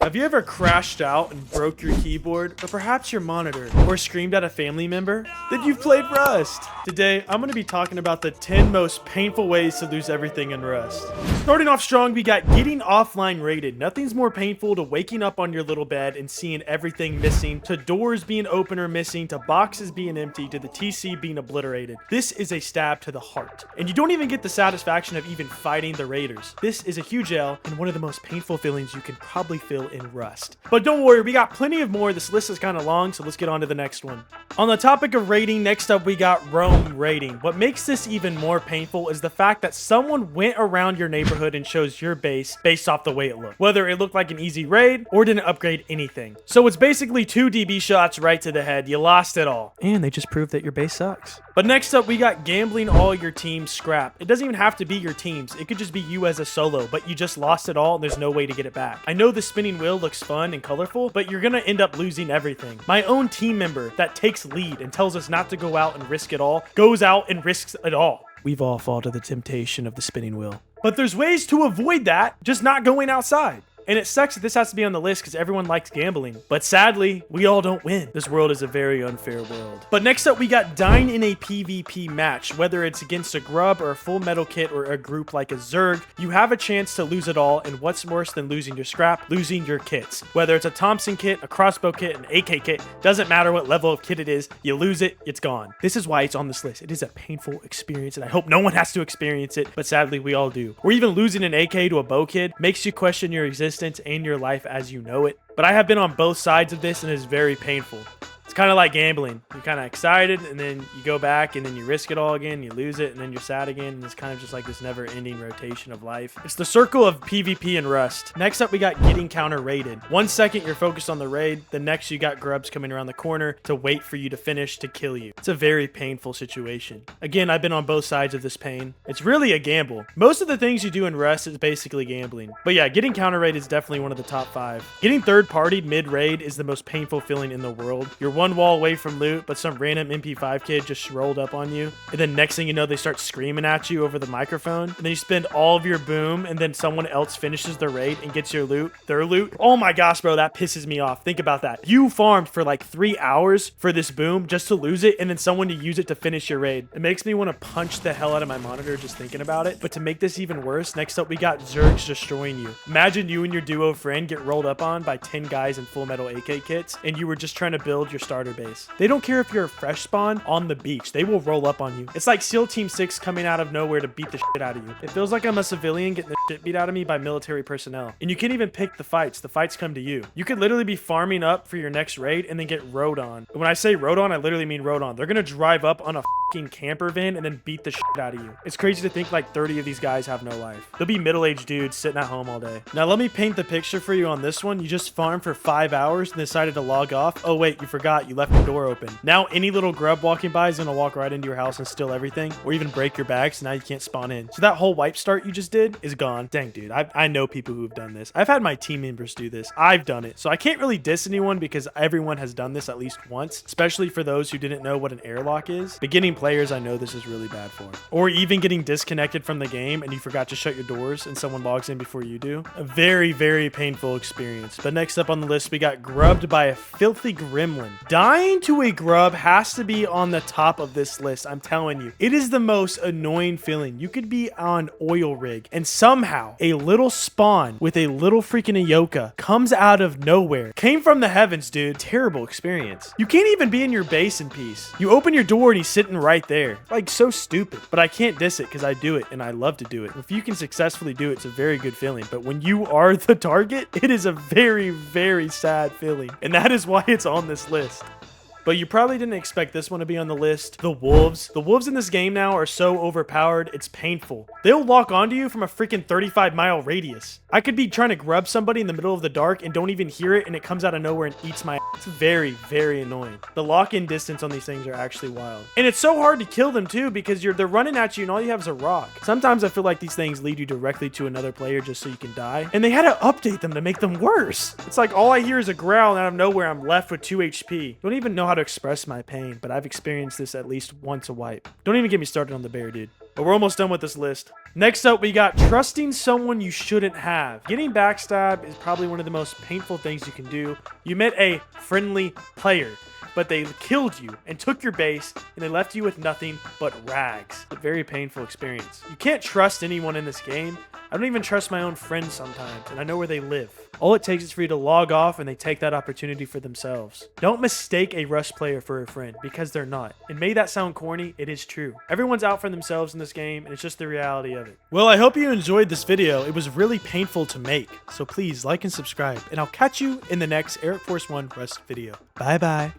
Have you ever crashed out and broke your keyboard, or perhaps your monitor, or screamed at a family member? Then you've played Rust! Today, I'm going to be talking about the 10 most painful ways to lose everything in Rust. Starting off strong, we got getting offline raided. Nothing's more painful to waking up on your little bed and seeing everything missing, to doors being open or missing, to boxes being empty, to the TC being obliterated. This is a stab to the heart. And you don't even get the satisfaction of even fighting the raiders. This is a huge L and one of the most painful feelings you can probably feel in Rust. But don't worry, we got plenty of more. This list is kind of long, so let's get on to the next one. On the topic of raiding, next up we got roam raiding. What makes this even more painful is the fact that someone went around your neighborhood and chose your base based off the way it looked. Whether it looked like an easy raid or didn't upgrade anything. So it's basically 2 DB shots right to the head. You lost it all. And they just proved that your base sucks. But next up, we got gambling all your team's scrap. It doesn't even have to be your team's. It could just be you as a solo, but you just lost it all and there's no way to get it back. I know the spinning wheel looks fun and colorful, but you're gonna end up losing everything. My own team member that takes lead and tells us not to go out and risk it all, goes out and risks it all. We've all fallen to the temptation of the spinning wheel. But there's ways to avoid that, just not going outside. And it sucks that this has to be on the list because everyone likes gambling. But sadly, we all don't win. This world is a very unfair world. But next up, we got dying in a PvP match. Whether it's against a grub or a full metal kit or a group like a Zerg, you have a chance to lose it all. And what's worse than losing your scrap? Losing your kits. Whether it's a Thompson kit, a crossbow kit, an AK kit, doesn't matter what level of kit it is. You lose it, it's gone. This is why it's on this list. It is a painful experience and I hope no one has to experience it, but sadly we all do. Or even losing an AK to a bow kid makes you question your existence and your life as you know it. But I have been on both sides of this and it's very painful. It's kind of like gambling. You're kind of excited and then you go back and then you risk it all again, you lose it and then you're sad again, and it's kind of just like this never-ending rotation of life. It's the circle of PvP and Rust. Next up, we got getting counter raided. 1 second you're focused on the raid, the next you got grubs coming around the corner to wait for you to finish to kill you. It's a very painful situation. Again, I've been on both sides of this pain. It's really a gamble. Most of the things you do in Rust is basically gambling. But yeah, getting counter raid is definitely one of the top 5. Getting third-partied mid-raid is the most painful feeling in the world. You're one wall away from loot, but some random MP5 kid just rolled up on you, and then next thing you know, they start screaming at you over the microphone, and then you spend all of your boom, and then someone else finishes the raid and gets your loot, their loot. Oh my gosh, bro, that pisses me off. Think about that. You farmed for like 3 hours for this boom just to lose it, and then someone to use it to finish your raid. It makes me want to punch the hell out of my monitor just thinking about it. But to make this even worse, next up we got Zergs destroying you. Imagine you and your duo friend get rolled up on by 10 guys in full metal AK kits, and you were just trying to build your starter base. They don't care if you're a fresh spawn on the beach. They will roll up on you. It's like SEAL Team 6 coming out of nowhere to beat the shit out of you. It feels like I'm a civilian getting the shit beat out of me by military personnel. And you can't even pick the fights. The fights come to you. You could literally be farming up for your next raid and then get rode on. When I say rode on, I literally mean rode on. They're gonna drive up on a fucking camper van and then beat the shit out of you. It's crazy to think like 30 of these guys have no life. They'll be middle-aged dudes sitting at home all day. Now let me paint the picture for you on this one. You just farmed for 5 hours and decided to log off. Oh wait, you forgot. You left your door open. Now any little grub walking by is gonna walk right into your house and steal everything, or even break your bag, so now you can't spawn in. So that whole wipe start you just did is gone. Dang, dude, I know people who've done this. I've had my team members do this. I've done it. So I can't really diss anyone because everyone has done this at least once, especially for those who didn't know what an airlock is. Beginning players, I know this is really bad for. Or even getting disconnected from the game and you forgot to shut your doors and someone logs in before you do. A very, very painful experience. But next up on the list, we got grubbed by a filthy gremlin. Dying to a grub has to be on the top of this list. I'm telling you, it is the most annoying feeling. You could be on oil rig and somehow a little spawn with a little freaking Ayoka comes out of nowhere. Came from the heavens, dude. Terrible experience. You can't even be in your base in peace. You open your door and he's sitting right there. Like, so stupid. But I can't diss it because I do it and I love to do it. If you can successfully do it, it's a very good feeling. But when you are the target, it is a very, very sad feeling. And that is why it's on this list. But you probably didn't expect this one to be on the list. The wolves. The wolves in this game now are so overpowered, it's painful. They'll lock onto you from a freaking 35-mile radius. I could be trying to grub somebody in the middle of the dark and don't even hear it, and it comes out of nowhere and eats my ass. It's very, very annoying. The lock-in distance on these things are actually wild. And it's so hard to kill them too because they're running at you and all you have is a rock. Sometimes I feel like these things lead you directly to another player just so you can die. And they had to update them to make them worse. It's like all I hear is a growl and out of nowhere I'm left with 2 HP. Don't even know how to express my pain, but I've experienced this at least once a wipe. Don't even get me started on the bear, dude. But we're almost done with this list. Next up, we got trusting someone you shouldn't have. Getting backstabbed is probably one of the most painful things you can do. You met a friendly player, but they killed you and took your base, and they left you with nothing but rags. A very painful experience. You can't trust anyone in this game. I don't even trust my own friends sometimes, and I know where they live. All it takes is for you to log off, and they take that opportunity for themselves. Don't mistake a Rust player for a friend, because they're not. And may that sound corny, it is true. Everyone's out for themselves in this game, and it's just the reality of it. Well, I hope you enjoyed this video. It was really painful to make, so please like and subscribe, and I'll catch you in the next Air Force One Rust video. Bye-bye.